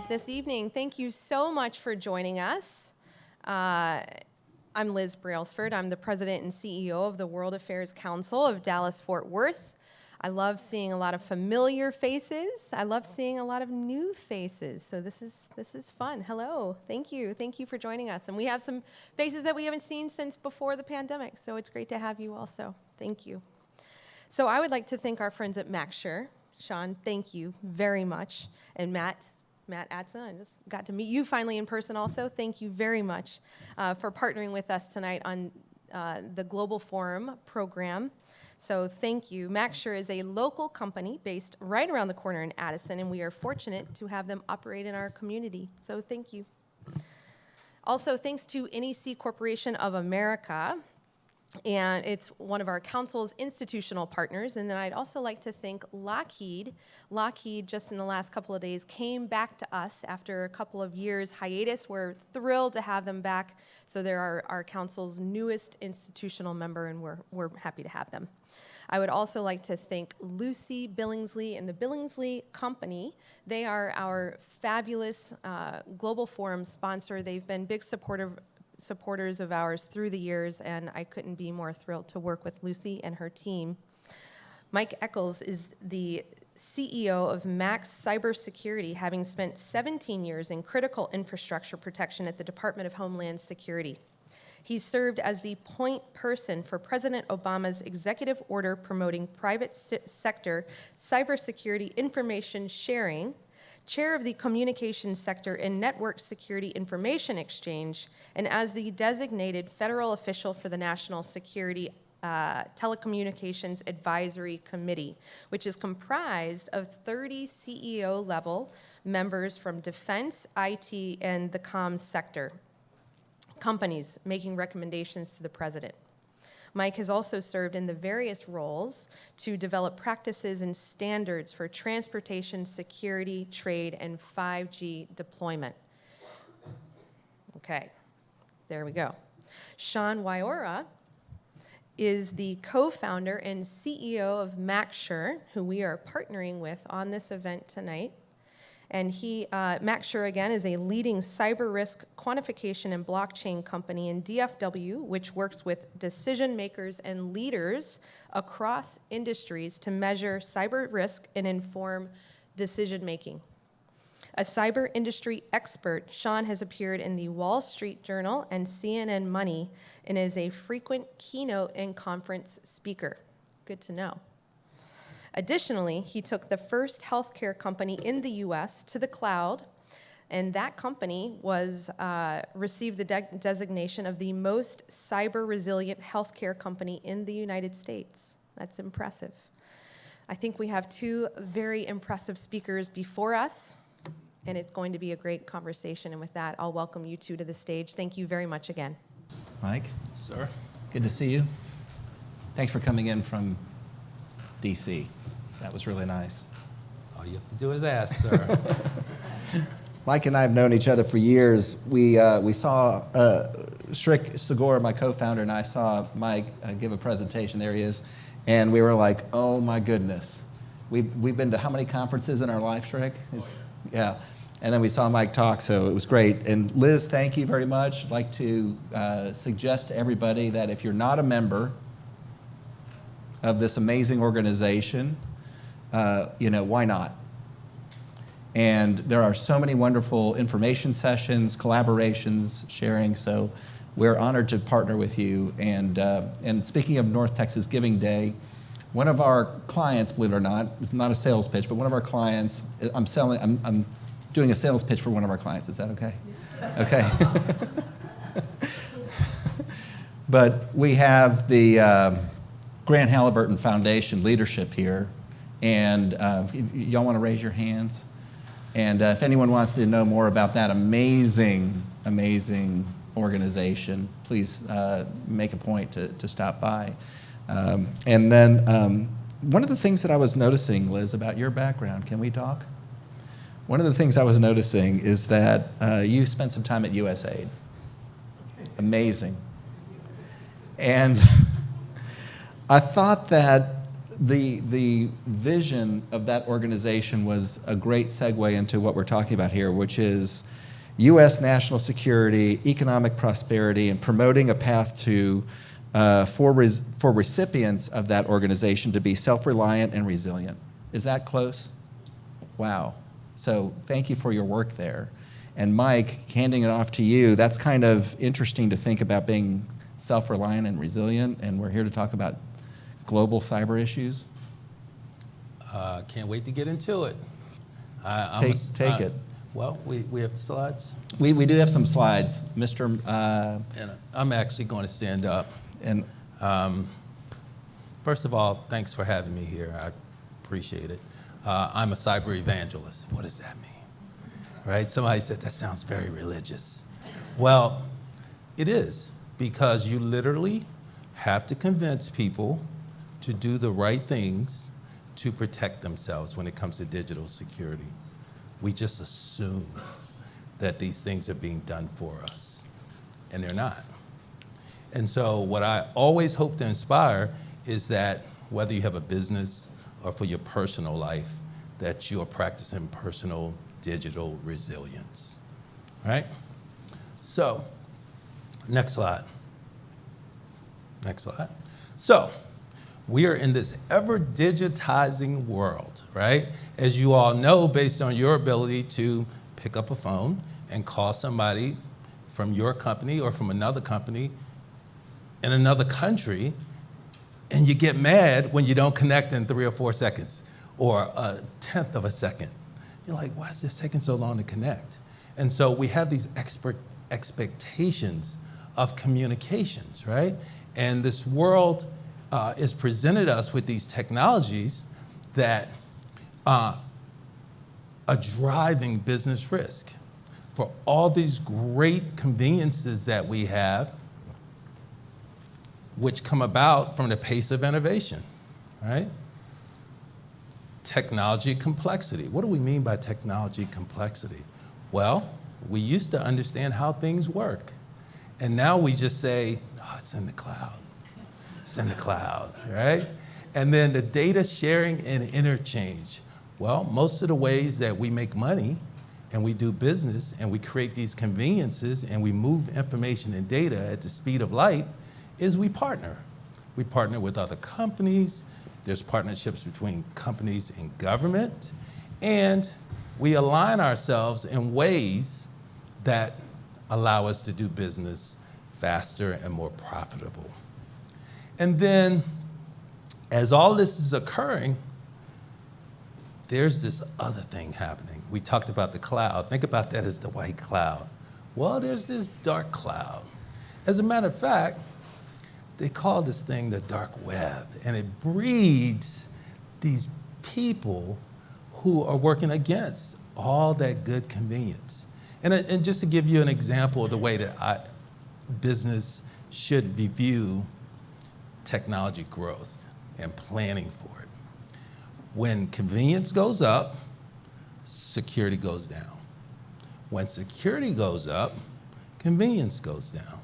this evening. Thank you so much for joining us. I'm Liz Brailsford. I'm the president and CEO of the World Affairs Council of Dallas-Fort Worth. I love seeing a lot of familiar faces. I love seeing a lot of new faces. So this is fun. Hello. Thank you. Thank you for joining us. And we have some faces that we haven't seen since before the pandemic. So it's great to have you also. Thank you. So I would like to thank our friends at MaxSure. Shawn, thank you very much. And Matt Adson, I just got to meet you finally in person also. Thank you very much for partnering with us tonight on the Global Forum program. So thank you. MaxSure is a local company based right around the corner in Addison, and we are fortunate to have them operate in our community. So thank you. Also, thanks to NEC Corporation of America, and it's one of our council's institutional partners. And then I'd also like to thank Lockheed. Lockheed, just in the last couple of days, came back to us after a couple of years hiatus. We're thrilled to have them back. So they're our council's newest institutional member, and we're happy to have them. I would also like to thank Lucy Billingsley and the Billingsley Company. They are our fabulous Global Forum sponsor. They've been big supporters of ours through the years, and I couldn't be more thrilled to work with Lucy and her team. Mike Echoles is the CEO of Max Cybersecurity, having spent 17 years in critical infrastructure protection at the Department of Homeland Security. He served as the point person for President Obama's executive order promoting private sector cybersecurity information sharing, chair of the Communications Sector and Network Security Information Exchange, and as the designated federal official for the National Security Telecommunications Advisory Committee, which is comprised of 30 CEO-level members from defense, IT, and the comms sector, companies making recommendations to the president. Mike has also served in the various roles to develop practices and standards for transportation, security, trade, and 5G deployment. Okay, there we go. Shawn Wiora is the co-founder and CEO of MaxSure, who we are partnering with on this event tonight. And MaxSure, again, is a leading cyber risk quantification and blockchain company in DFW, which works with decision makers and leaders across industries to measure cyber risk and inform decision making. A cyber industry expert, Shawn has appeared in the Wall Street Journal and CNN Money and is a frequent keynote and conference speaker. Good to know. Additionally, he took the first healthcare company in the U.S. to the cloud, and that company received the designation of the most cyber-resilient healthcare company in the United States. That's impressive. I think we have two very impressive speakers before us, and it's going to be a great conversation. And with that, I'll welcome you two to the stage. Thank you very much again. Mike? Sir? Good to see you. Thanks for coming in from D.C. That was really nice. All you have to do is ask, sir. Mike and I have known each other for years. We saw Shrik Segura, my co-founder, and I saw Mike give a presentation. There he is. And we were like, oh my goodness. We've been to how many conferences in our life, Shrik? Yeah. And then we saw Mike talk, so it was great. And Liz, thank you very much. I'd like to suggest to everybody that if you're not a member of this amazing organization, why not? And there are so many wonderful information sessions, collaborations, sharing, so we're honored to partner with you. And speaking of North Texas Giving Day, one of our clients, believe it or not, it's not a sales pitch, but one of our clients, I'm doing a sales pitch for one of our clients. Is that okay? Yeah. Okay. But we have the Grant Halliburton Foundation leadership here, and y'all want to raise your hands? And if anyone wants to know more about that amazing organization, please make a point to stop by. And then one of the things that I was noticing, Liz, about your background, can we talk? One of the things I was noticing is that you spent some time at USAID. Amazing. And I thought that the vision of that organization was a great segue into what we're talking about here, which is U.S. national security, economic prosperity, and promoting a path to for recipients of that organization to be self-reliant and resilient. Is that close? Wow. So thank you for your work there. And Mike, handing it off to you, that's kind of interesting to think about being self-reliant and resilient, and we're here to talk about global cyber issues. Can't wait to get into it. Take it. Well, we have the slides. We do have some slides, Mr. And I'm actually going to stand up. And First of all, thanks for having me here. I appreciate it. I'm a cyber evangelist. What does that mean? Right? Somebody said, that sounds very religious. Well, it is, because you literally have to convince people to do the right things to protect themselves when it comes to digital security. We just assume that these things are being done for us, and they're not. And so what I always hope to inspire is that whether you have a business or for your personal life, that you are practicing personal digital resilience, right? So, next slide. Next slide. So, we are in this ever digitizing world, right? As you all know, based on your ability to pick up a phone and call somebody from your company or from another company in another country, and you get mad when you don't connect in 3 or 4 seconds or a tenth of a second. You're like, why is this taking so long to connect? And so we have these expectations of communications, right? And this world is presented us with these technologies that are driving business risk. For all these great conveniences that we have, which come about from the pace of innovation, right? Technology complexity. What do we mean by technology complexity? Well, we used to understand how things work. And now we just say, oh, it's in the cloud. It's in the cloud, right? And then the data sharing and interchange. Well, most of the ways that we make money and we do business and we create these conveniences and we move information and data at the speed of light is we partner. We partner with other companies. There's partnerships between companies and government. And we align ourselves in ways that allow us to do business faster and more profitable. And then, as all this is occurring, there's this other thing happening. We talked about the cloud. Think about that as the white cloud. Well, there's this dark cloud. As a matter of fact, they call this thing the dark web, and it breeds these people who are working against all that good convenience. And just to give you an example of the way that business should view technology growth and planning for it. When convenience goes up, security goes down. When security goes up, convenience goes down.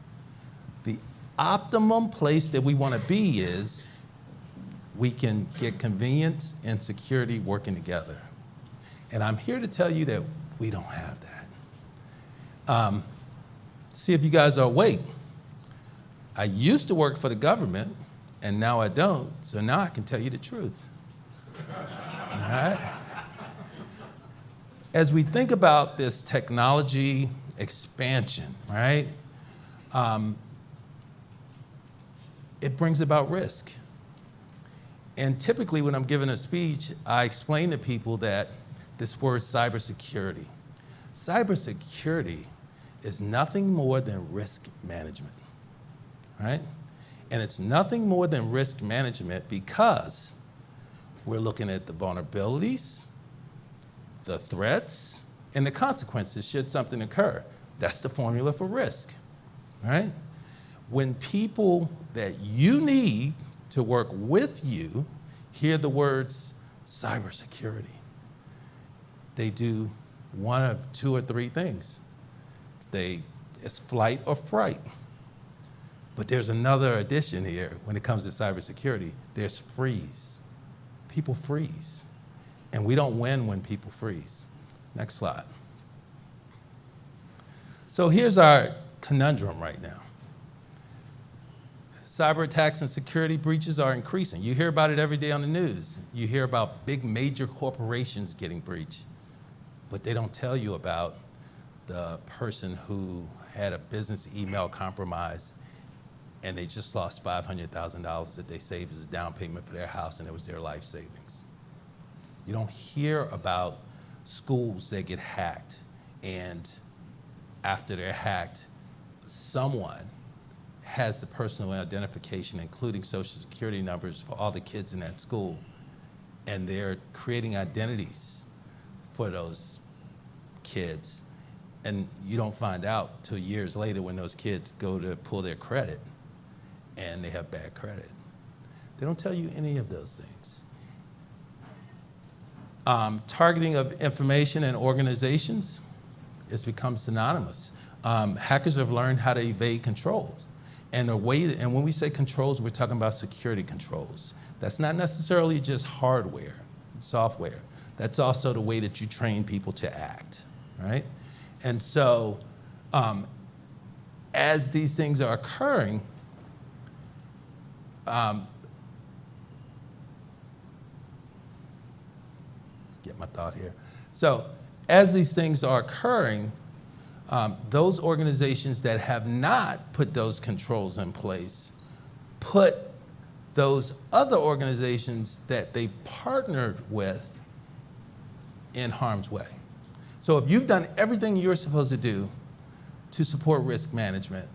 The optimum place that we want to be is we can get convenience and security working together. And I'm here to tell you that we don't have that. See if you guys are awake. I used to work for the government, and now I don't, so now I can tell you the truth. All right? As we think about this technology expansion, right, it brings about risk. And typically when I'm giving a speech, I explain to people that this word cybersecurity. Cybersecurity is nothing more than risk management, right? And it's nothing more than risk management because we're looking at the vulnerabilities, the threats, and the consequences should something occur. That's the formula for risk, right? When people that you need to work with you hear the words cybersecurity, they do one of 2 or 3 things. It's flight or fright. But there's another addition here when it comes to cybersecurity. There's freeze. people freeze. And we don't win when people freeze. Next slide. So here's our conundrum right now. Cyber attacks and security breaches are increasing. You hear about it every day on the news. You hear about big major corporations getting breached, but they don't tell you about the person who had a business email compromise and they just lost $500,000 that they saved as a down payment for their house, and it was their life savings. You don't hear about schools that get hacked, and after they're hacked, someone has the personal identification, including social security numbers for all the kids in that school, and they're creating identities for those kids, and you don't find out till years later when those kids go to pull their credit and they have bad credit. They don't tell you any of those things. Targeting of information and organizations has become synonymous. Hackers have learned how to evade controls. And when we say controls, we're talking about security controls. That's not necessarily just hardware, software. That's also the way that you train people to act, right? And so as these things are occurring, get my thought here. So as these things are occurring, those organizations that have not put those controls in place put those other organizations that they've partnered with in harm's way. So if you've done everything you're supposed to do to support risk management,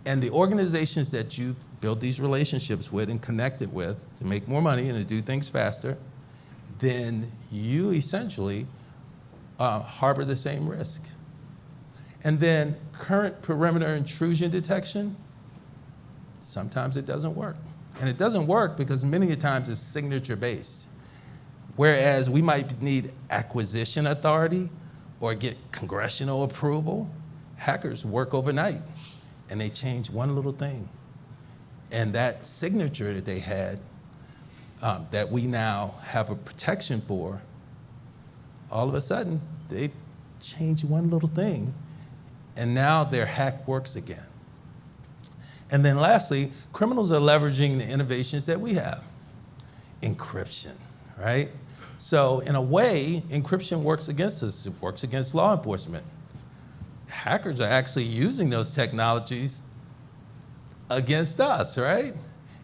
and the organizations that you've built these relationships with and connected with to make more money and to do things faster, then you essentially harbor the same risk. And then current perimeter intrusion detection, sometimes it doesn't work. And it doesn't work because many times it's signature-based. Whereas we might need acquisition authority or get congressional approval, hackers work overnight and they change one little thing. And that signature that they had, that we now have a protection for, all of a sudden they've changed one little thing and now their hack works again. And then lastly, criminals are leveraging the innovations that we have. Encryption, right? So in a way, encryption works against us. It works against law enforcement. Hackers are actually using those technologies against us, right?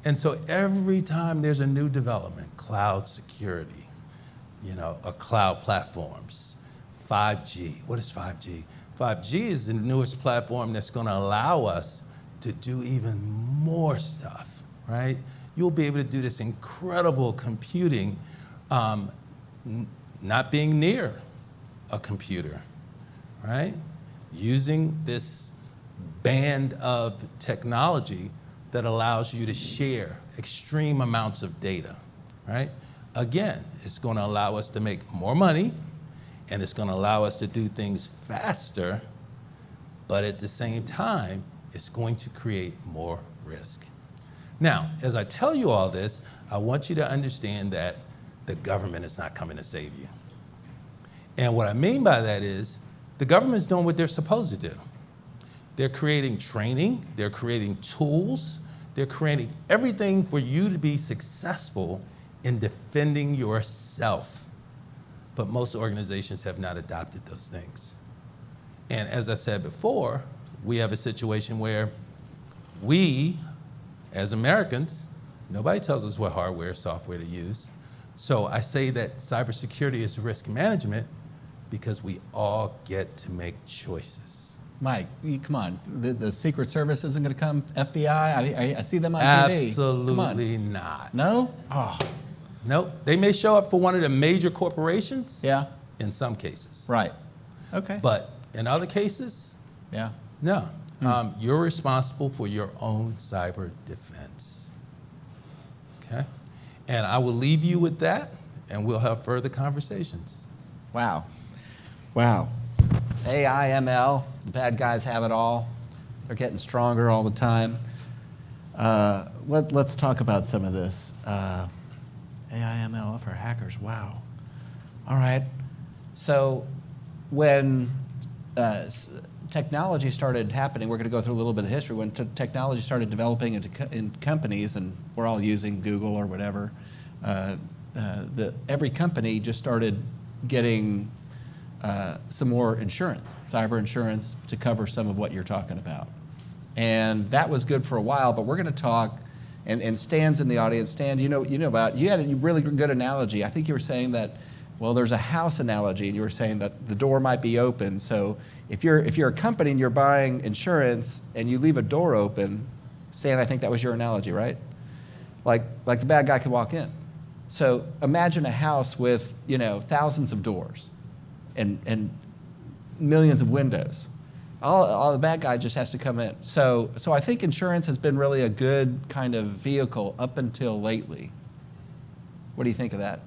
And so every time there's a new development, cloud security, cloud platforms, 5G. What is 5G? 5G is the newest platform that's going to allow us to do even more stuff, right? You'll be able to do this incredible computing, not being near a computer, right? Using this band of technology that allows you to share extreme amounts of data, right? Again, it's going to allow us to make more money, and it's going to allow us to do things faster, but at the same time, it's going to create more risk. Now, as I tell you all this, I want you to understand that the government is not coming to save you. And what I mean by that is the government's doing what they're supposed to do. They're creating training, they're creating tools, they're creating everything for you to be successful in defending yourself. But most organizations have not adopted those things. And as I said before, we have a situation where we, as Americans, nobody tells us what hardware or software to use. So I say that cybersecurity is risk management because we all get to make choices. Mike, come on. The Secret Service isn't going to come? FBI? I see them on TV. Absolutely not. No? Oh. Nope. They may show up for one of the major corporations. Yeah. In some cases. Right. Okay. But in other cases, yeah. No. You're responsible for your own cyber defense. Okay? And I will leave you with that, and we'll have further conversations. Wow. Wow. AI, ML, the bad guys have it all. They're getting stronger all the time. Let's talk about some of this. AI/ML for hackers. Wow. All right. So when technology started happening, we're going to go through a little bit of history. When technology started developing in companies, and we're all using Google or whatever, every company just started getting some more insurance, cyber insurance, to cover some of what you're talking about. And that was good for a while, but we're going to talk, and Stan's in the audience. Stan, you had a really good analogy. I think you were saying that, well, there's a house analogy, and you were saying that the door might be open. So if you're a company and you're buying insurance and you leave a door open, Stan, I think that was your analogy, right? Like the bad guy could walk in. So imagine a house with, thousands of doors and millions of windows. All the bad guy just has to come in. So I think insurance has been really a good kind of vehicle up until lately. What do you think of that?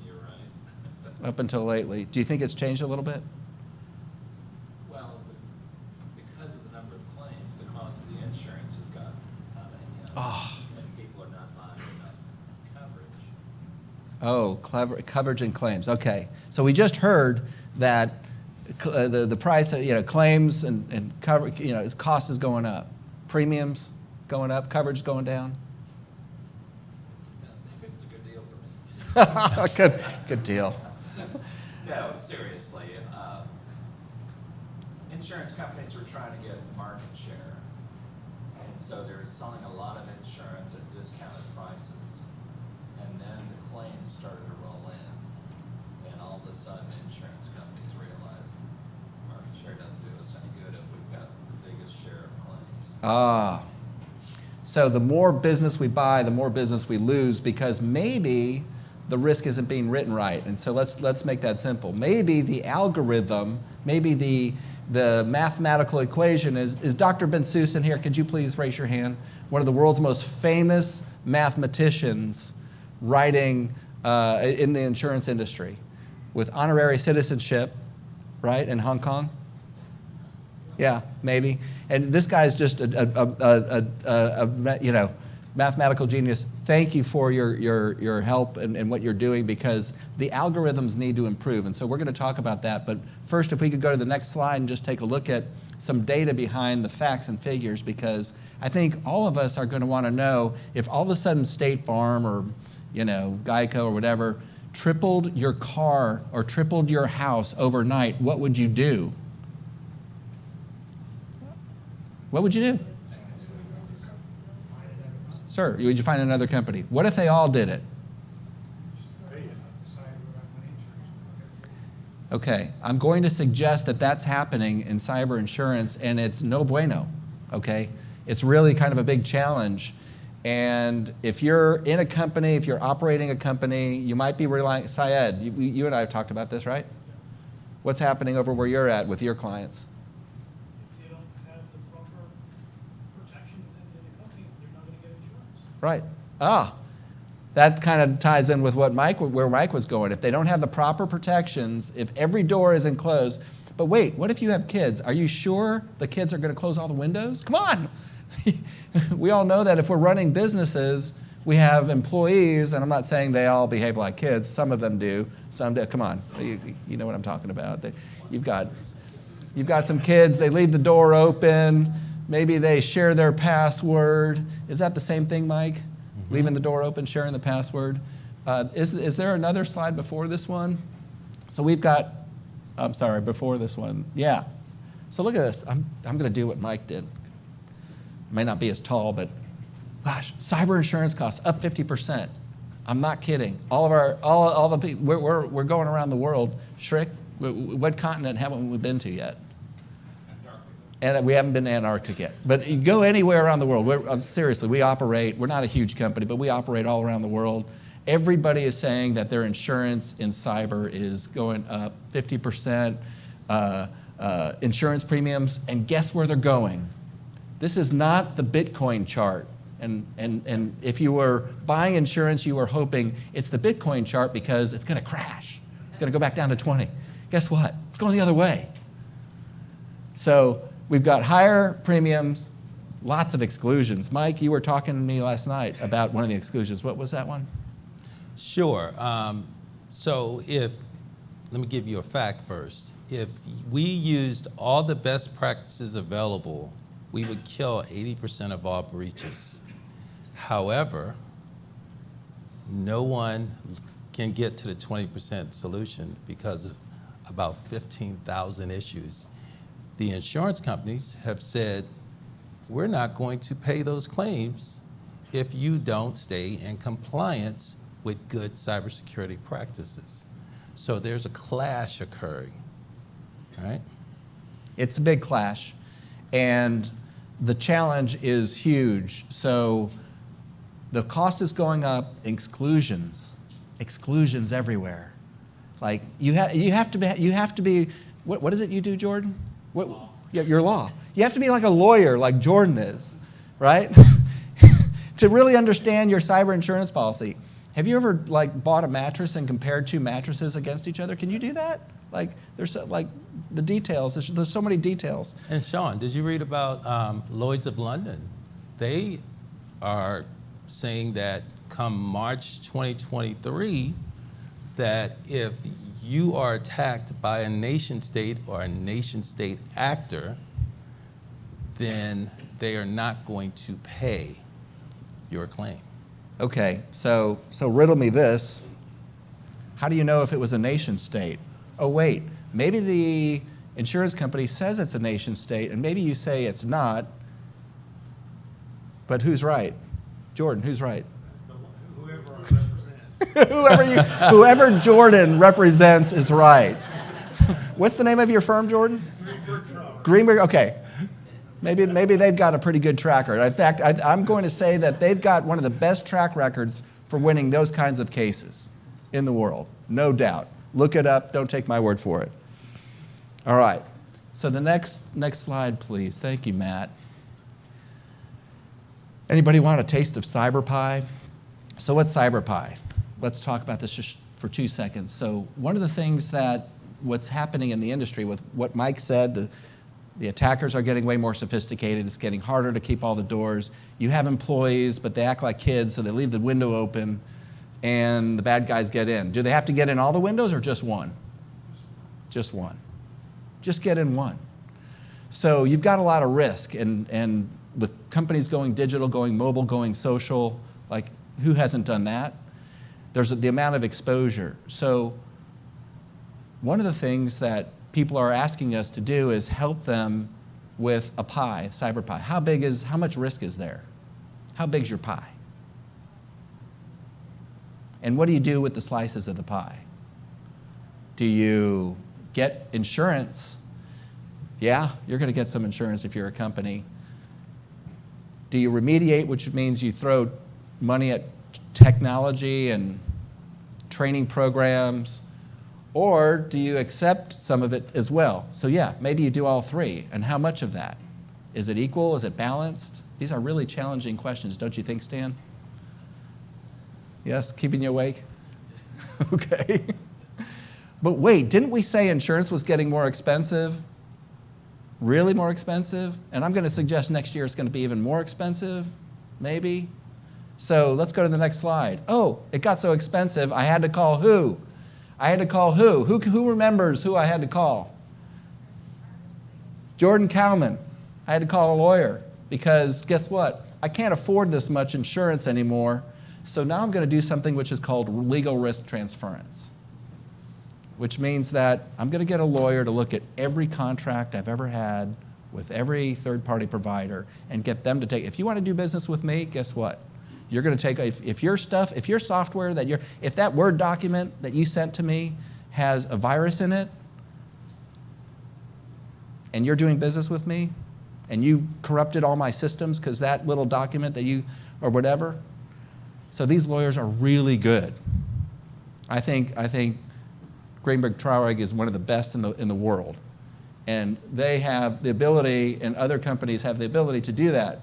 You're right. Up until lately. Do you think it's changed a little bit? Well, because of the number of claims, the cost of the insurance has gone up. And people are not buying enough coverage. Oh, clever coverage and claims. Okay, so we just heard that the price of claims and cover its cost is going up, premiums going up, coverage going down. I think it's a good deal for me. Good deal. No, seriously. Insurance companies are trying to get market share, and so they're selling a lot of insurance at discounted prices, and then the claims started to roll in, and all of a sudden insurance companies realized market share doesn't do us any good if we've got the biggest share of claims. So the more business we buy, the more business we lose, because maybe the risk isn't being written right. And so let's make that simple. Maybe the algorithm, maybe the mathematical equation is Dr. Ben Seuss in here? Could you please raise your hand? One of the world's most famous mathematicians writing in the insurance industry with honorary citizenship, right, in Hong Kong? Yeah, maybe. And this guy's just a mathematical genius. Thank you for your help and what you're doing, because the algorithms need to improve. And so we're going to talk about that. But first, if we could go to the next slide and just take a look at some data behind the facts and figures, because I think all of us are going to want to know if all of a sudden State Farm or Geico or whatever tripled your car or tripled your house overnight, what would you do? What would you do? Sir, would you find another company? What if they all did it? Okay, I'm going to suggest that that's happening in cyber insurance, and it's no bueno, okay? It's really kind of a big challenge. And if you're in a company, if you're operating a company, you might be relying, Syed, you and I have talked about this, right? What's happening over where you're at with your clients? If they don't have the proper protections in the company, they're not going to get insurance. Right. That kind of ties in with where Mike was going. If they don't have the proper protections, if every door is enclosed, but wait, what if you have kids? Are you sure the kids are going to close all the windows? Come on. We all know that if we're running businesses, we have employees, and I'm not saying they all behave like kids. Some of them do. Some do. Come on. You know what I'm talking about. You've got some kids. They leave the door open. Maybe they share their password. Is that the same thing, Mike? Mm-hmm. Leaving the door open, sharing the password. Is there another slide before this one? So we've got, I'm sorry, before this one. Yeah. So look at this. I'm going to do what Mike did. May not be as tall, but gosh, cyber insurance costs up 50%. I'm not kidding. All the people, we're going around the world. Shriek, what continent haven't we been to yet? And we haven't been to Antarctica yet. But you go anywhere around the world. Seriously, we're not a huge company, but we operate all around the world. Everybody is saying that their insurance in cyber is going up 50%, insurance premiums, and guess where they're going? This is not the Bitcoin chart. And if you were buying insurance, you were hoping it's the Bitcoin chart because it's going to crash. It's going to go back down to 20. Guess what? It's going the other way. So we've got higher premiums, lots of exclusions. Mike, you were talking to me last night about one of the exclusions. What was that one? Sure. Let me give you a fact first. If we used all the best practices available, we would kill 80% of all breaches. However, no one can get to the 20% solution because of about 15,000 issues. The insurance companies have said, we're not going to pay those claims if you don't stay in compliance with good cybersecurity practices. So there's a clash occurring, right? It's a big clash, and the challenge is huge. So the cost is going up, exclusions everywhere. Like you have to be, what is it you do, Jordan? Law. Yeah, your law. You have to be like a lawyer, like Jordan is, right? To really understand your cyber insurance policy. Have you ever bought a mattress and compared two mattresses against each other? Can you do that? There's the details. There's so many details. And Shawn, did you read about Lloyd's of London? They are saying that come March 2023, that if you are attacked by a nation state or a nation state actor, then they are not going to pay your claim. Okay, so riddle me this. How do you know if it was a nation state? Oh wait, maybe the insurance company says it's a nation state, and maybe you say it's not, but who's right? Jordan, who's right? Whoever represents. Whoever Jordan represents is right. What's the name of your firm, Jordan? Greenberg. Okay. Maybe they've got a pretty good track record. In fact, I'm going to say that they've got one of the best track records for winning those kinds of cases in the world, no doubt. Look it up. Don't take my word for it. All right. So the next slide, please. Thank you, Matt. Anybody want a taste of cyber pie? So what's cyber pie? Let's talk about this just for 2 seconds. So one of the things what's happening in the industry with what Mike said, the attackers are getting way more sophisticated. It's getting harder to keep all the doors. You have employees, but they act like kids, so they leave the window open, and the bad guys get in. Do they have to get in all the windows or just one? Just one. Just get in one. So you've got a lot of risk, and with companies going digital, going mobile, going social, who hasn't done that? There's the amount of exposure. So one of the things that people are asking us to do is help them with a pie, cyber pie. How much risk is there? How big's your pie? And what do you do with the slices of the pie? Do you get insurance? Yeah, you're going to get some insurance if you're a company. Do you remediate, which means you throw money at technology and training programs? Or do you accept some of it as well? So yeah, maybe you do all three. And how much of that? Is it equal? Is it balanced? These are really challenging questions, don't you think, Stan? Yes, keeping you awake? Okay. But wait, didn't we say insurance was getting more expensive? Really more expensive? And I'm going to suggest next year it's going to be even more expensive, maybe. So let's go to the next slide. Oh, it got so expensive, I had to call who? I had to call who? Who remembers who I had to call? Jordan Cowman. I had to call a lawyer because guess what? I can't afford this much insurance anymore. So now I'm going to do something which is called legal risk transference, which means that I'm going to get a lawyer to look at every contract I've ever had with every third-party provider and get them to take. If you want to do business with me, guess what? You're going to take, if your software, if that Word document that you sent to me has a virus in it, and you're doing business with me, and you corrupted all my systems because that little document or whatever. So these lawyers are really good. I think Greenberg Traurig is one of the best in the world. And they have the ability, and other companies have the ability to do that.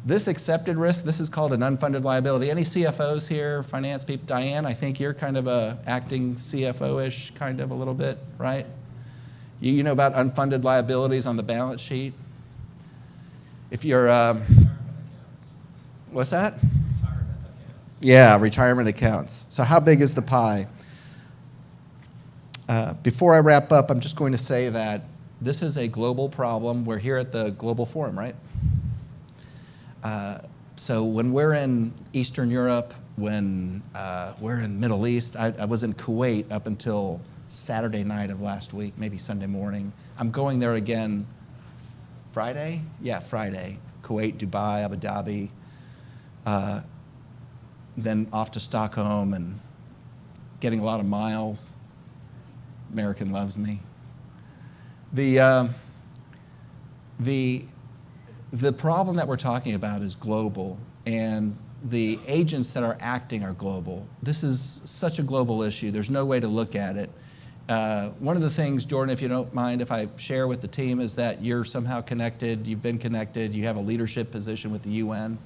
This accepted risk, this is called an unfunded liability. Any CFOs here, finance people? Diane, I think you're kind of a acting CFO-ish, kind of a little bit, right? You know about unfunded liabilities on the balance sheet? If you're, what's that? Yeah, retirement accounts. So how big is the pie? Before I wrap up, I'm just going to say that this is a global problem. We're here at the Global Forum, right? So when we're in Eastern Europe, when we're in the Middle East, I was in Kuwait up until Saturday night of last week, maybe Sunday morning. I'm going there again Friday? Yeah, Friday. Kuwait, Dubai, Abu Dhabi. Then off to Stockholm and getting a lot of miles. American loves me. The problem that we're talking about is global, and the agents that are acting are global. This is such a global issue. There's no way to look at it. One of the things, Jordan, if you don't mind, if I share with the team, is that you're somehow connected, you've been connected, you have a leadership position with the UN.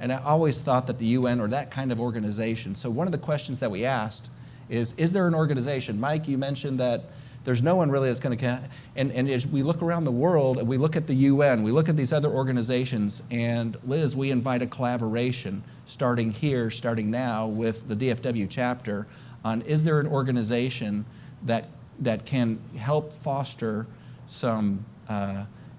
And I always thought that the UN or that kind of organization. So one of the questions that we asked is there an organization? Mike, you mentioned that there's no one really that's going to, and as we look around the world, and we look at the UN, we look at these other organizations, and Liz, we invite a collaboration starting here, starting now with the DFW chapter on is there an organization that can help foster some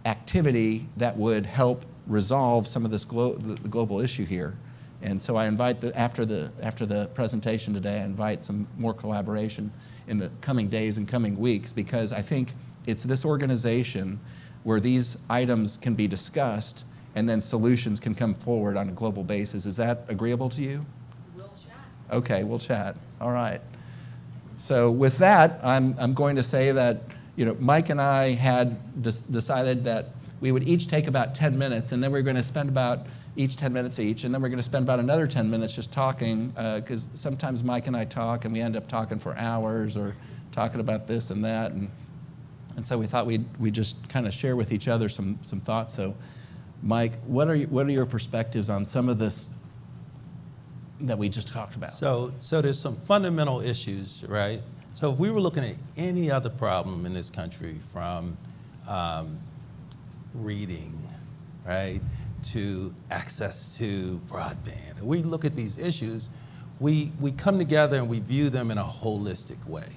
activity that would help resolve some of this the global issue here. And so I invite, after the presentation today, I invite some more collaboration in the coming days and coming weeks, because I think it's this organization where these items can be discussed and then solutions can come forward on a global basis. Is that agreeable to you? We'll chat. Okay, we'll chat. All right. So with that, I'm going to say that Mike and I had decided that we would each take about 10 minutes, and then we're going to spend about each 10 minutes each, and then we're going to spend about another 10 minutes just talking, because sometimes Mike and I talk, and we end up talking for hours or talking about this and that, and so we thought we'd just kind of share with each other some thoughts. So, Mike, what are your perspectives on some of this that we just talked about? So there's some fundamental issues, right? So if we were looking at any other problem in this country, from reading, right, to access to broadband, and we look at these issues, we come together and we view them in a holistic way.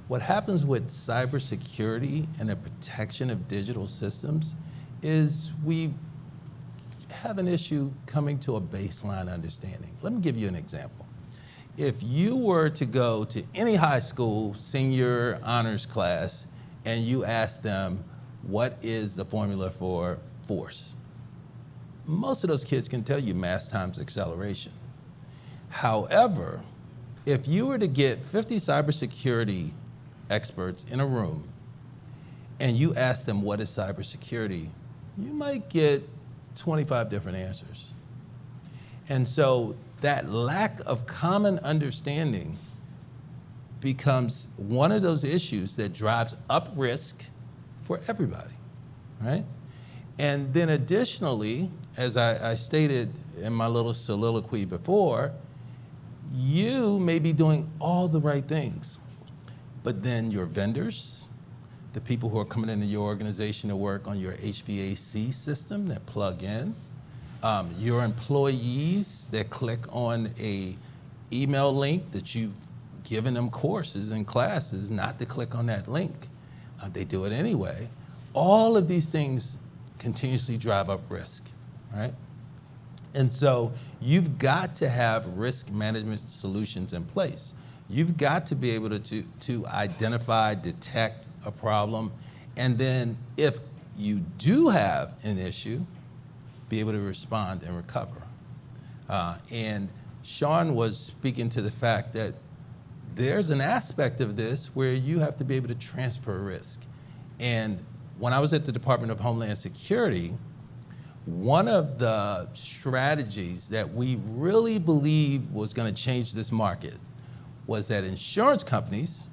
What happens with cybersecurity and the protection of digital systems is we have an issue coming to a baseline understanding. Let me give you an example. If you were to go to any high school senior honors class and you ask them, what is the formula for force? Most of those kids can tell you mass times acceleration. However, if you were to get 50 cybersecurity experts in a room and you ask them what is cybersecurity, you might get 25 different answers. And so that lack of common understanding becomes one of those issues that drives up risk for everybody, right? And then additionally, as I stated in my little soliloquy before, you may be doing all the right things, but then your vendors, the people who are coming into your organization to work on your HVAC system that plug in, your employees that click on a email link that you've given them courses and classes not to click on that link. They do it anyway. All of these things continuously drive up risk, right? And so you've got to have risk management solutions in place. You've got to be able to identify, detect a problem, and then if you do have an issue, be able to respond and recover. And Shawn was speaking to the fact that there's an aspect of this where you have to be able to transfer risk. And when I was at the Department of Homeland Security, one of the strategies that we really believed was going to change this market was that insurance companies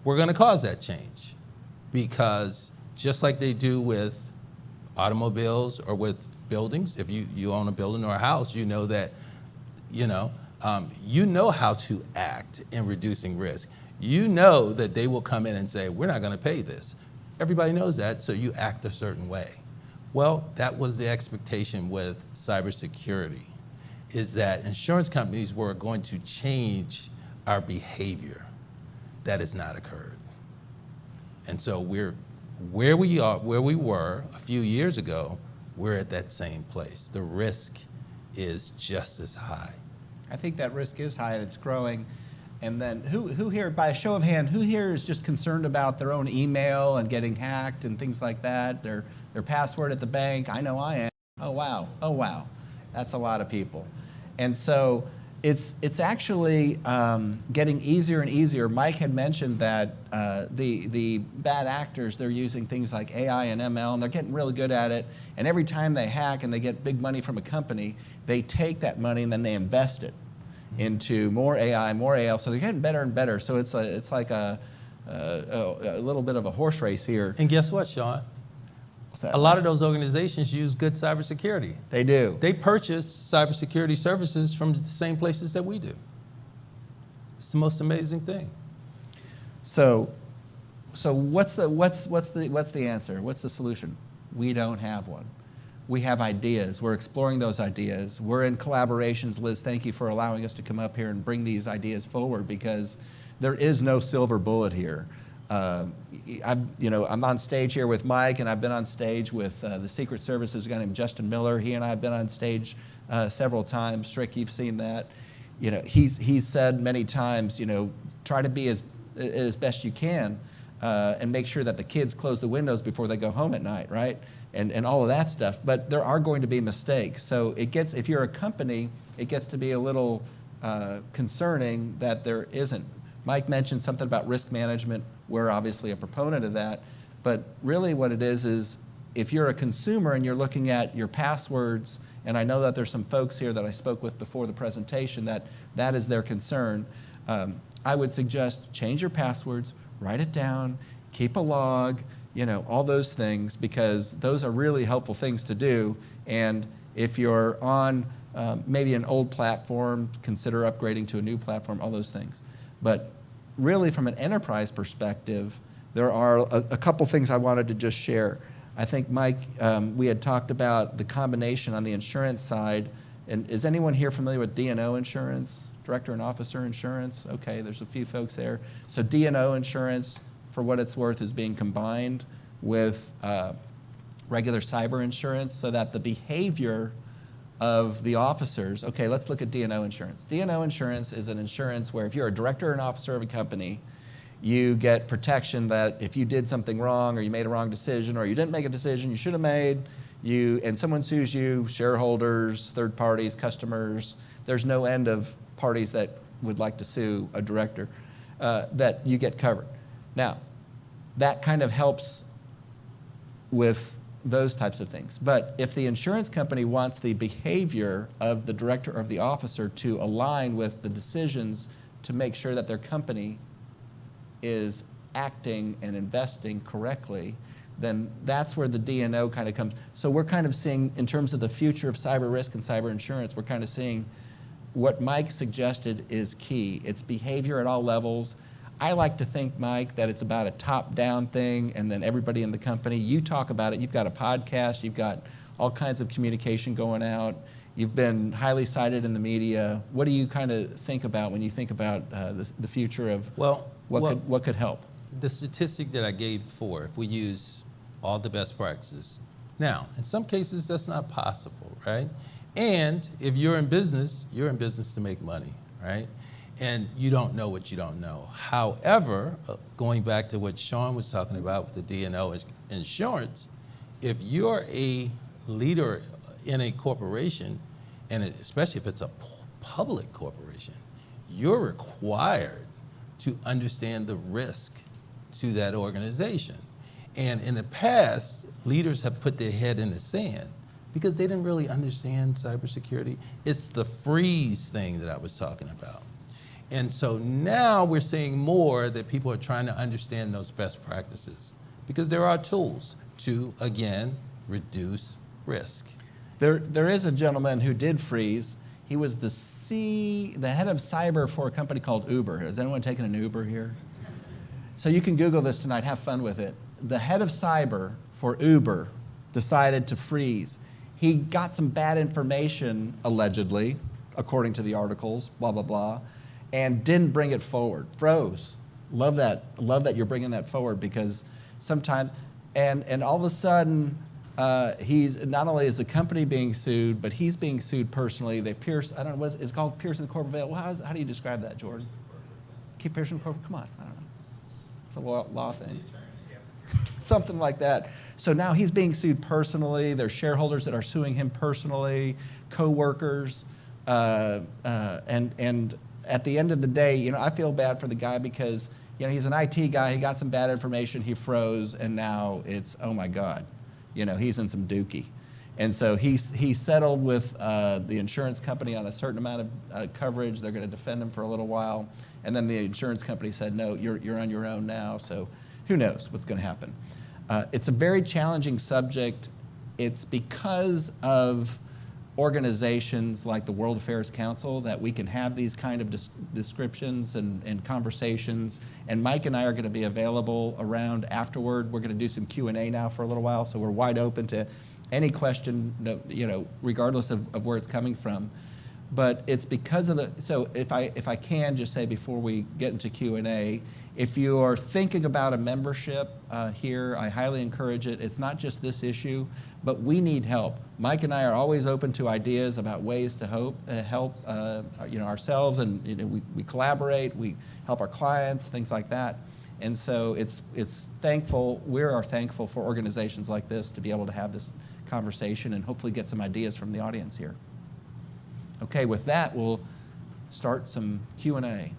were going to cause that change, because just like they do with automobiles or with buildings, if you own a building or a house, you know that you know how to act in reducing risk. You know that they will come in and say, we're not going to pay this. Everybody knows that, so you act a certain way. Well, that was the expectation with cybersecurity. is that insurance companies were going to change our behavior. That has not occurred. And so we're where we were a few years ago, we're at that same place. The risk is just as high. I think that risk is high and it's growing. And then who here, by a show of hand, who here is just concerned about their own email and getting hacked and things like that? Their password at the bank? I know I am. Oh wow. That's a lot of people. And so it's actually getting easier and easier. Mike had mentioned that the bad actors, they're using things like AI and ML, and they're getting really good at it. And every time they hack and they get big money from a company, they take that money and then they invest it into more AI, more AL. So they're getting better and better. So it's like a little bit of a horse race here. And guess what, Shawn? A lot of those organizations use good cybersecurity. They do. They purchase cybersecurity services from the same places that we do. It's the most amazing thing. So what's the answer? What's the solution? We don't have one. We have ideas. We're exploring those ideas. We're in collaborations. Liz, thank you for allowing us to come up here and bring these ideas forward, because there is no silver bullet here. I'm on stage here with Mike, and I've been on stage with the Secret Service. There's a guy named Justin Miller. He and I have been on stage several times. Strick, you've seen that. He's said many times, try to be as best you can, and make sure that the kids close the windows before they go home at night, right? And all of that stuff. But there are going to be mistakes. So if you're a company, it gets to be a little concerning that there isn't. Mike mentioned something about risk management. We're obviously a proponent of that. But really what it is if you're a consumer and you're looking at your passwords, and I know that there's some folks here that I spoke with before the presentation that is their concern, I would suggest change your passwords, write it down, keep a log, all those things, because those are really helpful things to do. And if you're on maybe an old platform, consider upgrading to a new platform, all those things. But really, from an enterprise perspective, there are a couple things I wanted to just share. I think, Mike, we had talked about the combination on the insurance side. And is anyone here familiar with D&O insurance, Director and Officer Insurance? Okay, there's a few folks there. So D&O insurance, for what it's worth, is being combined with regular cyber insurance, so that the behavior of the officers, okay, let's look at D&O insurance. D&O insurance is an insurance where if you're a director or an officer of a company, you get protection that if you did something wrong, or you made a wrong decision, or you didn't make a decision you should have made, and someone sues you, shareholders, third parties, customers, there's no end of parties that would like to sue a director, that you get covered. Now, that kind of helps with those types of things. But if the insurance company wants the behavior of the director or of the officer to align with the decisions to make sure that their company is acting and investing correctly, then that's where the D&O kind of comes. So we're kind of seeing, in terms of the future of cyber risk and cyber insurance, we're kind of seeing what Mike suggested is key. It's behavior at all levels. I like to think, Mike, that it's about a top-down thing, and then everybody in the company, you talk about it. You've got a podcast. You've got all kinds of communication going out. You've been highly cited in the media. What do you kind of think about when you think about the future of what could help? The statistic that I gave before, if we use all the best practices. Now, in some cases, that's not possible, right? And if you're in business to make money, right? And you don't know what you don't know. However, going back to what Shawn was talking about with the D&O insurance, if you're a leader in a corporation, and especially if it's a public corporation, you're required to understand the risk to that organization. And in the past, leaders have put their head in the sand because they didn't really understand cybersecurity. It's the freeze thing that I was talking about. And so now we're seeing more that people are trying to understand those best practices, because there are tools to, again, reduce risk. There is a gentleman who did freeze. He was the head of cyber for a company called Uber. Has anyone taken an Uber here? So you can Google this tonight, have fun with it. The head of cyber for Uber decided to freeze. He got some bad information, allegedly, according to the articles, blah, blah, blah, and didn't bring it forward. Froze. Love that you're bringing that forward, because sometimes, and all of a sudden, he's not only is the company being sued, but he's being sued personally. They pierce, I don't know, it's called piercing the corporate veil. Well, how do you describe that, Jordan? Keep piercing the corporate, come on, I don't know. It's a law thing. Something like that. So now he's being sued personally. There's shareholders that are suing him personally, co-workers, and at the end of the day, I feel bad for the guy, because he's an IT guy. He got some bad information. He froze, and now it's, oh my God, he's in some dookie. And so he settled with the insurance company on a certain amount of coverage. They're going to defend him for a little while, and then the insurance company said, no, you're on your own now. So who knows what's going to happen? It's a very challenging subject. It's because of organizations like the World Affairs Council that we can have these kind of descriptions and conversations. And Mike and I are going to be available around afterward. We're going to do some Q&A now for a little while, so we're wide open to any question, regardless of where it's coming from. But it's because of so if I can just say before we get into Q&A, if you are thinking about a membership here, I highly encourage it. It's not just this issue, but we need help. Mike and I are always open to ideas about ways to help ourselves, and we collaborate, we help our clients, things like that. And so we are thankful for organizations like this to be able to have this conversation and hopefully get some ideas from the audience here. Okay, with that, we'll start some Q&A.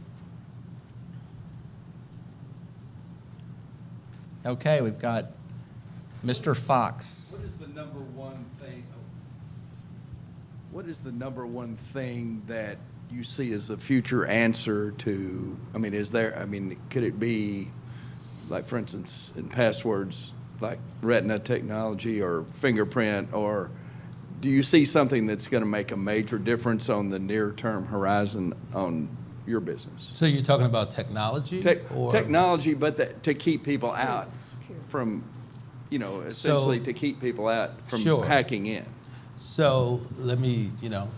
Okay, we've got Mr. Fox. What is the number one thing? What is the number one thing that you see as the future answer to? Could it be, like, for instance, in passwords, like retina technology or fingerprint, or do you see something that's going to make a major difference on the near-term horizon on your business? So you're talking about technology? Technology, but to keep people out from, essentially to keep people out from hacking in. So let me,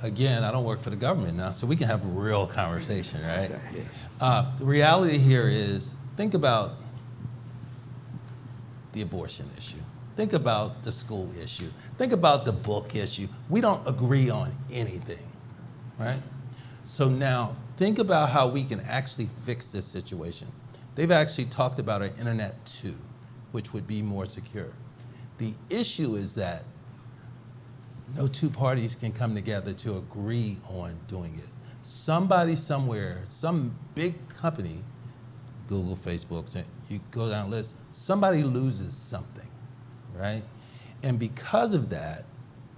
again, I don't work for the government now, so we can have a real conversation, right? Okay, yes. The reality here is, think about the abortion issue. Think about the school issue. Think about the book issue. We don't agree on anything, right? So now, think about how we can actually fix this situation. They've actually talked about an Internet 2, which would be more secure. The issue is that no two parties can come together to agree on doing it. Somebody somewhere, some big company, Google, Facebook, you go down the list, somebody loses something, right? And because of that,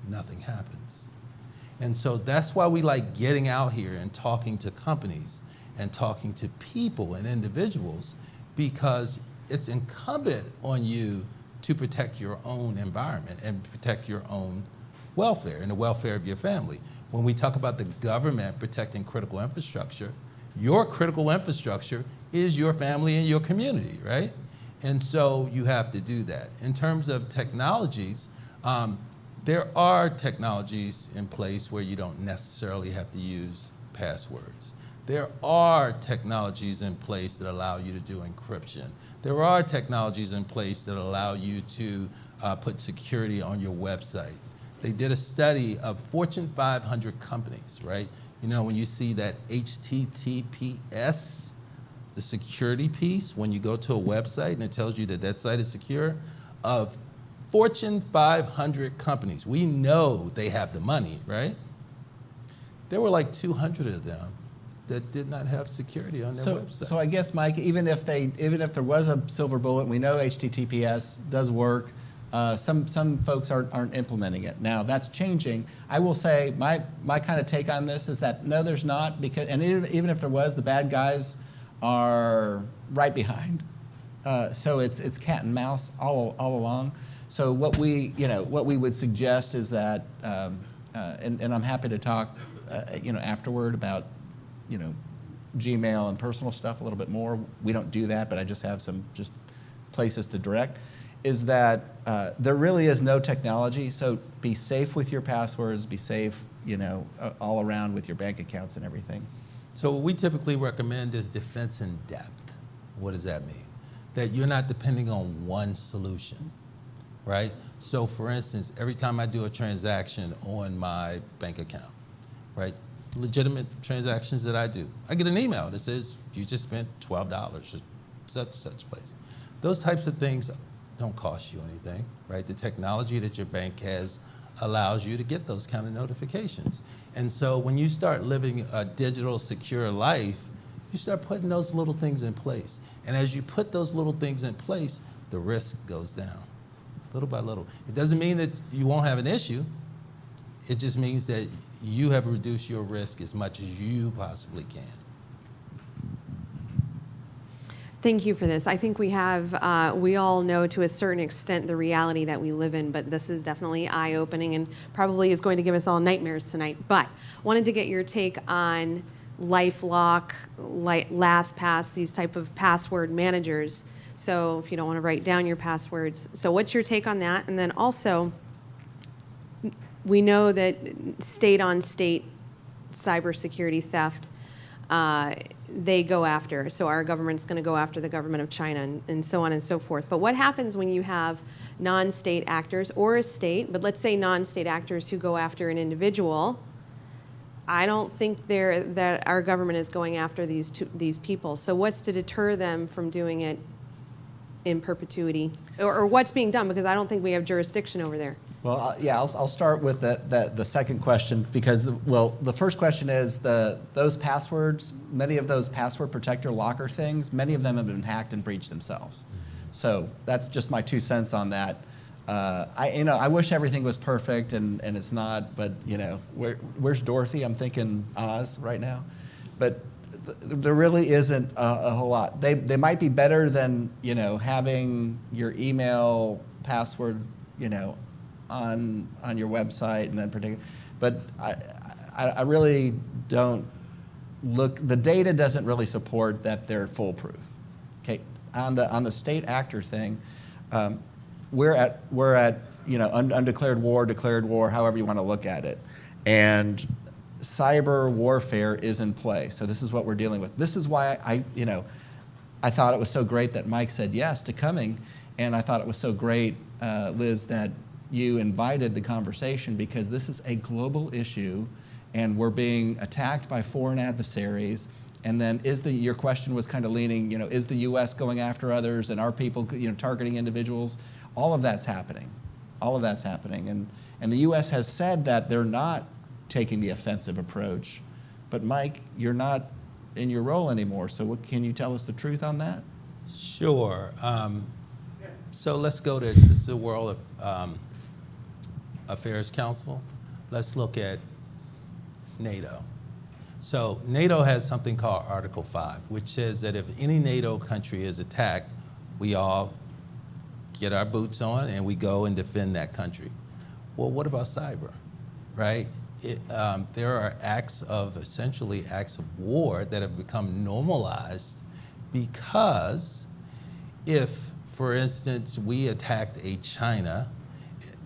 nothing happens. And so that's why we like getting out here and talking to companies and talking to people and individuals, because it's incumbent on you to protect your own environment and protect your own welfare and the welfare of your family. When we talk about the government protecting critical infrastructure, your critical infrastructure is your family and your community, right? And so you have to do that. In terms of technologies, there are technologies in place where you don't necessarily have to use passwords. There are technologies in place that allow you to do encryption. There are technologies in place that allow you to put security on your website. They did a study of Fortune 500 companies, right? When you see that HTTPS, the security piece, when you go to a website and it tells you that that site is secure, of Fortune 500 companies, we know they have the money, right? There were like 200 of them that did not have security on their website. So I guess, Mike, even if there was a silver bullet, we know HTTPS does work. Some folks aren't implementing it. Now that's changing. I will say my kind of take on this is that no, there's not, because even if there was, the bad guys are right behind. So it's cat and mouse all along. So what we would suggest is that, and I'm happy to talk, afterward about, Gmail and personal stuff a little bit more. We don't do that, but I just have some places to direct. is that there really is no technology. So be safe with your passwords. Be safe, all around with your bank accounts and everything. So what we typically recommend is defense in depth. What does that mean? That you're not depending on one solution, right? So for instance, every time I do a transaction on my bank account, right? Legitimate transactions that I do, I get an email that says, you just spent $12 at such place. Those types of things don't cost you anything, right? The technology that your bank has allows you to get those kind of notifications. And so when you start living a digital secure life, you start putting those little things in place. And as you put those little things in place, the risk goes down, little by little. It doesn't mean that you won't have an issue. It just means that you have reduced your risk as much as you possibly can. Thank you for this. I think we have, we all know to a certain extent the reality that we live in, but this is definitely eye-opening and probably is going to give us all nightmares tonight. But wanted to get your take on LifeLock, LastPass, these type of password managers. So if you don't want to write down your passwords. So what's your take on that? And then also, we know that state-on-state cybersecurity theft, they go after. So our government's going to go after the government of China and so on and so forth. But what happens when you have non-state actors or a state, but let's say non-state actors who go after an individual? I don't think that our government is going after these people. So what's to deter them from doing it in perpetuity? Or what's being done? Because I don't think we have jurisdiction over there. Well, yeah, I'll start with the second question because, well, the first question is those passwords, many of those password protector locker things, many of them have been hacked and breached themselves. So that's just my 2 cents on that. I wish everything was perfect and it's not, but where's Dorothy? I'm thinking Oz right now. But there really isn't a whole lot. They might be better than, having your email password, on your website and then protect. But I really don't look. The data doesn't really support that they're foolproof. Okay, on the state actor thing, we're at undeclared war, declared war, however you want to look at it, and cyber warfare is in play. So this is what we're dealing with. This is why I thought it was so great that Mike said yes to coming, and I thought it was so great, Liz, that you invited the conversation because this is a global issue and we're being attacked by foreign adversaries. And then your question was kind of leaning, is the U.S. going after others and are people, targeting individuals? All of that's happening. All of that's happening. And the U.S. has said that they're not taking the offensive approach. But Mike, you're not in your role anymore. So can you tell us the truth on that? Sure. So let's go to this is the World Affairs Council. Let's look at NATO. So NATO has something called Article 5, which says that if any NATO country is attacked, we all get our boots on and we go and defend that country. Well, what about cyber, right? There are essentially acts of war that have become normalized because if, for instance, we attacked China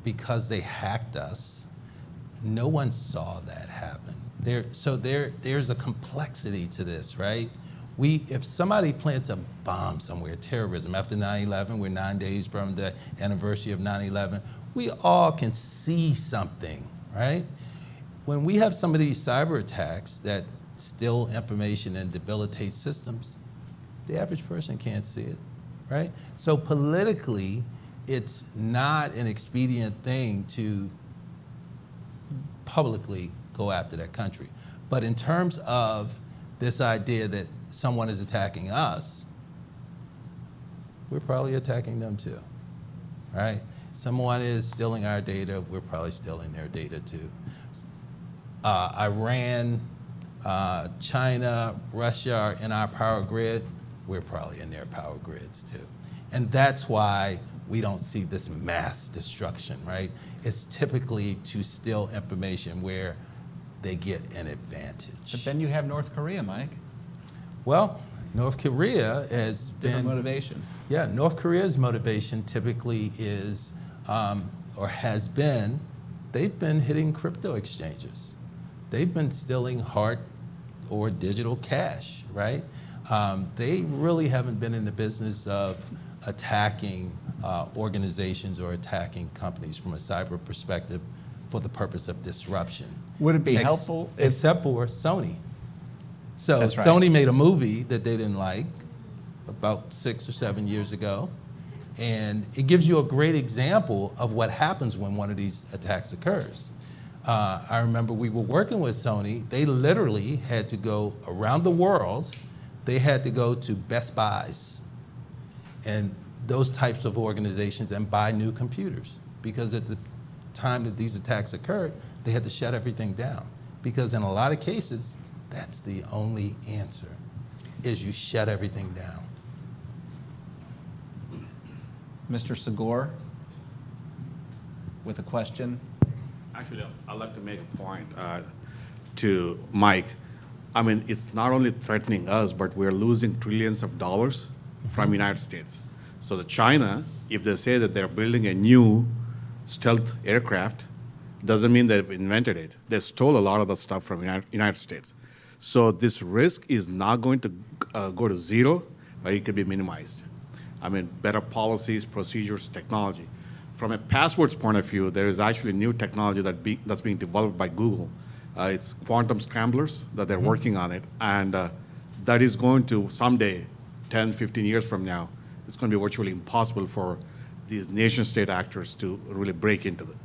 because they hacked us, no one saw that happen. There's a complexity to this, right? If somebody plants a bomb somewhere, terrorism, after 9/11, we're 9 days from the anniversary of 9/11, we all can see something, right? When we have some of these cyber attacks that steal information and debilitate systems, the average person can't see it, right? So politically, it's not an expedient thing to publicly go after that country. But in terms of this idea that someone is attacking us, we're probably attacking them too, right? Someone is stealing our data, we're probably stealing their data too. Iran, China, Russia are in our power grid, we're probably in their power grids too. And that's why we don't see this mass destruction, right? It's typically to steal information where they get an advantage. But then you have North Korea, Mike. Well, North Korea has Different been motivation. Yeah, North Korea's motivation typically is, or has been, they've been hitting crypto exchanges. They've been stealing hard or digital cash, right? They really haven't been in the business of attacking organizations or attacking companies from a cyber perspective for the purpose of disruption. Would it be helpful if- Except for Sony. So That's right. Sony made a movie that they didn't like about 6 or 7 years ago, and it gives you a great example of what happens when one of these attacks occurs. I remember we were working with Sony. They literally had to go around the world. They had to go to Best Buys and those types of organizations and buy new computers, because at the time that these attacks occurred, they had to shut everything down, because in a lot of cases, that's the only answer, is you shut everything down. Mr. Segor, with a question. Actually, I'd like to make a point to Mike. I mean, it's not only threatening us, but we're losing trillions of dollars from United States. So the China, if they say that they're building a new stealth aircraft, doesn't mean they've invented it. They stole a lot of the stuff from United States. So this risk is not going to go to zero, but it can be minimized. I mean, better policies, procedures, technology. From a passwords point of view, there is actually new technology that's being developed by Google. It's quantum scramblers that they're working on it, and that is going to someday, 10, 15 years from now, it's going to be virtually impossible for these nation-state actors to really break into it.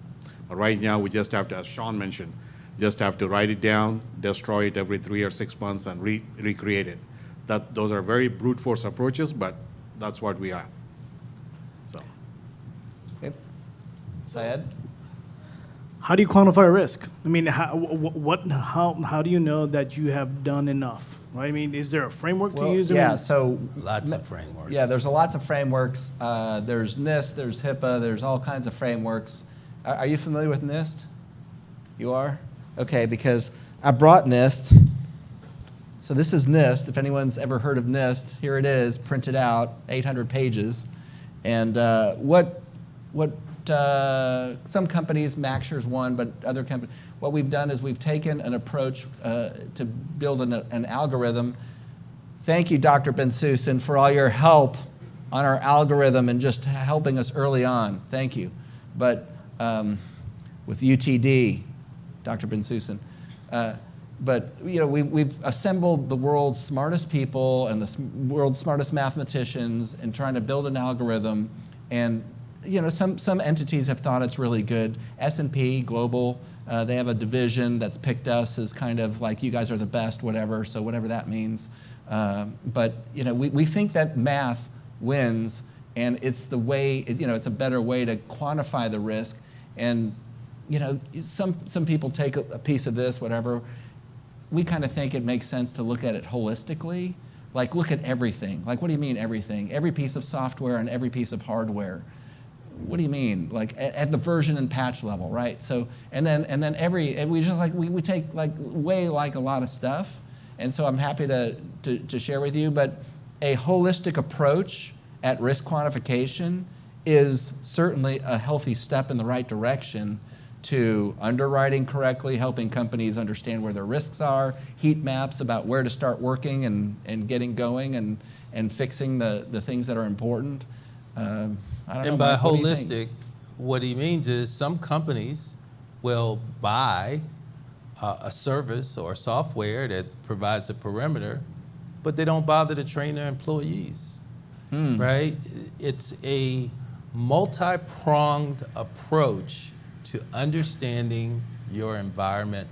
But right now, we just have to, as Shawn mentioned, just have to write it down, destroy it every 3 or 6 months, and recreate it. Those are very brute force approaches, but that's what we have. So, Okay. Syed? How do you quantify risk? I mean, how do you know that you have done enough? Right? I mean, is there a framework to use? Yeah, so Lots of frameworks. yeah, there's lots of frameworks. There's NIST, there's HIPAA, there's all kinds of frameworks. Are you familiar with NIST? You are? Okay, because I brought NIST. So this is NIST. If anyone's ever heard of NIST, here it is, printed out, 800 pages. And some companies, Maxshare's one, but other companies, what we've done is we've taken an approach to build an algorithm. Thank you, Dr. Ben-Susan, for all your help on our algorithm and just helping us early on. Thank you. But with UTD, Dr. Ben-Susan. But you know, we've assembled the world's smartest people and the world's smartest mathematicians in trying to build an algorithm. And you know, some entities have thought it's really good. S&P Global, they have a division that's picked us as kind of like, you guys are the best, whatever. So whatever that means. But you know, we think that math wins, and it's the way. You know, it's a better way to quantify the risk. And you know, some people take a piece of this, whatever. We kind of think it makes sense to look at it holistically. Like, look at everything. Like, what do you mean everything? Every piece of software and every piece of hardware. What do you mean? Like at the version and patch level, right? So and then we just like we take like way like a lot of stuff. And so I'm happy to share with you. But a holistic approach at risk quantification is certainly a healthy step in the right direction to underwriting correctly, helping companies understand where their risks are, heat maps about where to start working and getting going and fixing the things that are important. I don't know, And by Mike, what do you think? holistic, what he means is some companies will buy a service or software that provides a perimeter, but they don't bother to train their employees, right? It's a multi-pronged approach to understanding your environment,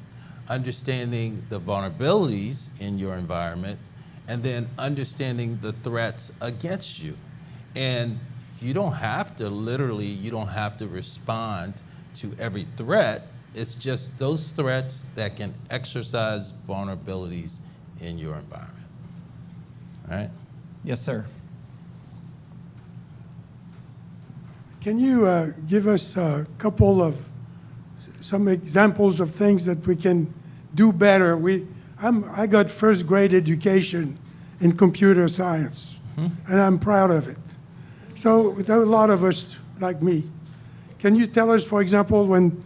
understanding the vulnerabilities in your environment, and then understanding the threats against you. And you don't have to respond to every threat. It's just those threats that can exercise vulnerabilities in your environment, right? Yes, sir. Can you give us a couple of some examples of things that we can do better? I got first grade education, in computer science, and I'm proud of it. So there are a lot of us like me. Can you tell us, for example, when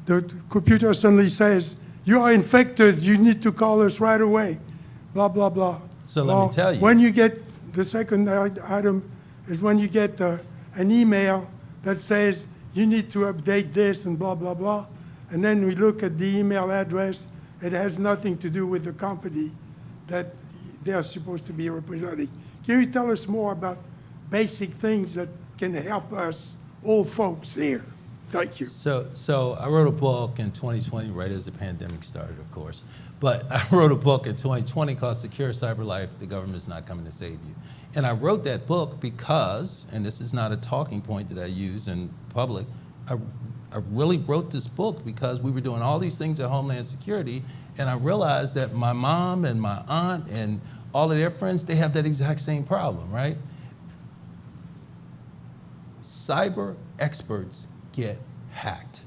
the computer suddenly says, you are infected, you need to call us right away, blah, blah, blah. So let me tell you. When you get, the second item is when you get an email that says, you need to update this and blah, blah, blah. And then we look at the email address. It has nothing to do with the company that they're supposed to be representing. Can you tell us more about basic things that can help us old folks here? Thank you. So I wrote a book in 2020, right as the pandemic started, of course. But I wrote a book in 2020 called Secure Cyber Life, The Government's Not Coming to Save You. And I wrote that book because, and this is not a talking point that I use in public, I really wrote this book because we were doing all these things at Homeland Security, and I realized that my mom and my aunt and all of their friends, they have that exact same problem, right? Cyber experts get hacked.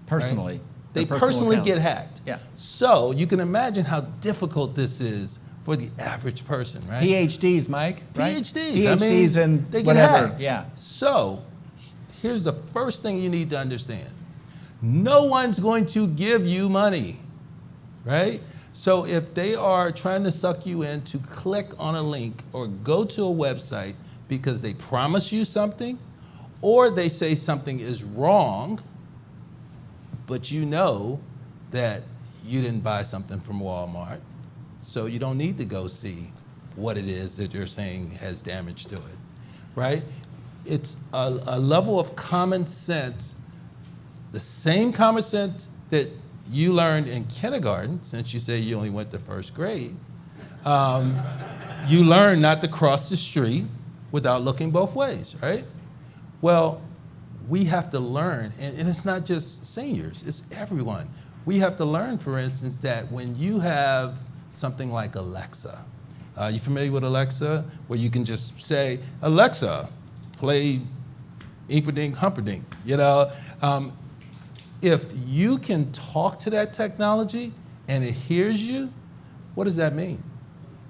Personally. Right? They Their personal personally get accounts. hacked. Yeah. So you can imagine how difficult this is for the average person, right? PhDs, Mike, right? PhDs in they get whatever. hacked. Yeah. So here's the first thing you need to understand. No one's going to give you money, right? So if they are trying to suck you in to click on a link or go to a website because they promise you something, or they say something is wrong, but you know that you didn't buy something from Walmart, so you don't need to go see what it is that you're saying has damage to it, right? It's a level of common sense, the same common sense that you learned in kindergarten, since you say you only went to first grade. You learn not to cross the street without looking both ways, right? Well, we have to learn, and it's not just seniors, it's everyone. We have to learn, for instance, that when you have something like Alexa, you familiar with Alexa? Where you can just say, Alexa, play Imperdink Humperdink, you know? If you can talk to that technology and it hears you, what does that mean?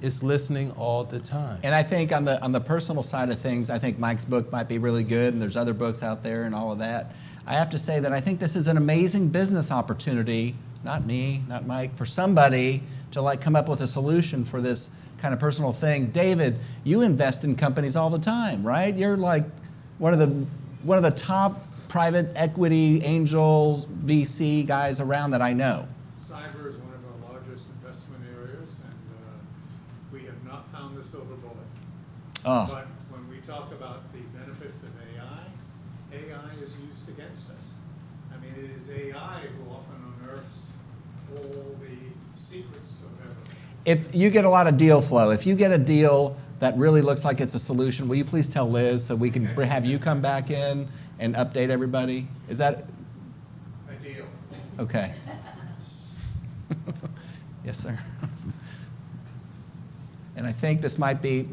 It's listening all the time. And I think on the personal side of things, I think Mike's book might be really good, and there's other books out there and all of that. I have to say that I think this is an amazing business opportunity, not me, not Mike, for somebody to like come up with a solution for this kind of personal thing. David, you invest in companies all the time, right? You're like one of the top private equity angel VC guys around that I know. Cyber is one of our largest investment areas, and we have not found the silver bullet. Oh. But when we talk about the benefits of AI is used against us. I mean, it is AI who often unearths all the secrets of everything. If you get a lot of deal flow, if you get a deal that really looks like it's a solution, will you please tell Liz so we can have you come back in and update everybody? Is that A deal. okay? Yes, sir. And I think this might be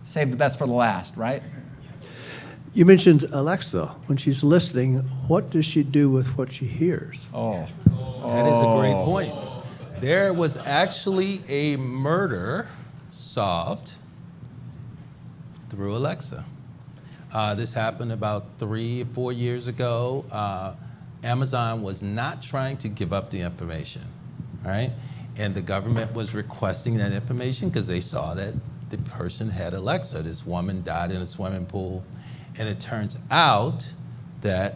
save the best for the last, right? You mentioned Alexa. When she's listening, what does she do with what she hears? Oh. That is a great point. There was actually a murder solved through Alexa. This happened about 3 or 4 years ago. Amazon was not trying to give up the information, right? And the government was requesting that information because they saw that the person had Alexa. This woman died in a swimming pool. And it turns out that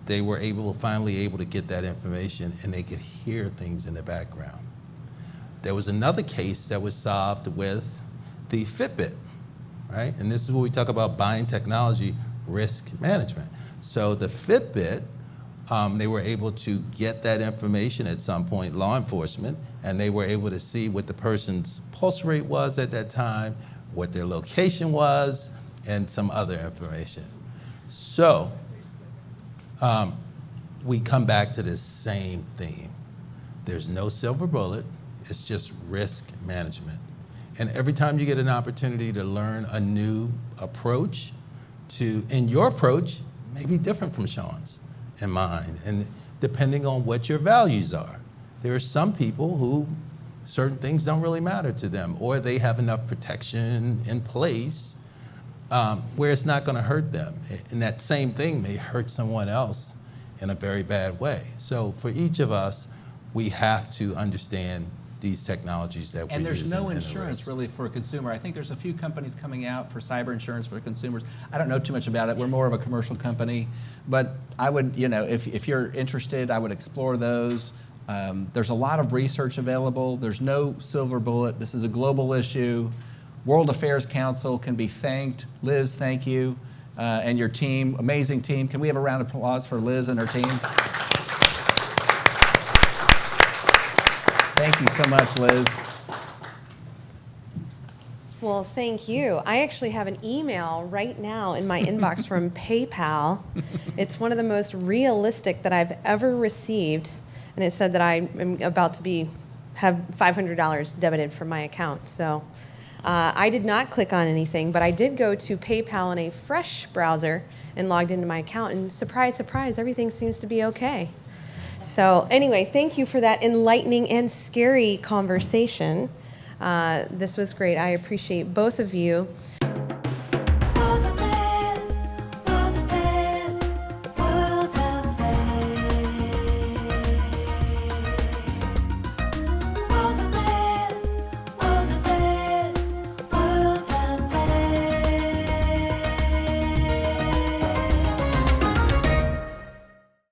they were finally able to get that information, and they could hear things in the background. There was another case that was solved with the Fitbit, right? And this is where we talk about buying technology risk management. So the Fitbit, they were able to get that information at some point, law enforcement, and they were able to see what the person's pulse rate was at that time, what their location was, and some other information. So we come back to this same theme. There's no silver bullet, it's just risk management. And every time you get an opportunity to learn a new approach and your approach may be different from Shawn's and mine, and depending on what your values are. there are some people who certain things don't really matter to them, or they have enough protection in place where it's not going to hurt them. And that same thing may hurt someone else in a very bad way. So for each of us, we have to understand these technologies that we're And there's using no and the insurance risks. really for a consumer. I think there's a few companies coming out for cyber insurance for consumers. I don't know too much about it. We're more of a commercial company. But I would, if you're interested, I would explore those. There's a lot of research available. There's no silver bullet. This is a global issue. World Affairs Council can be thanked. Liz, thank you. And your team, amazing team. Can we have a round of applause for Liz and her team? Thank you so much, Liz. Well, thank you. I actually have an email right now in my inbox from PayPal. It's one of the most realistic that I've ever received, and it said that I am about to have $500 debited from my account. So I did not click on anything, but I did go to PayPal in a fresh browser and logged into my account, and surprise, surprise, everything seems to be okay. So anyway, thank you for that enlightening and scary conversation. This was great. I appreciate both of you.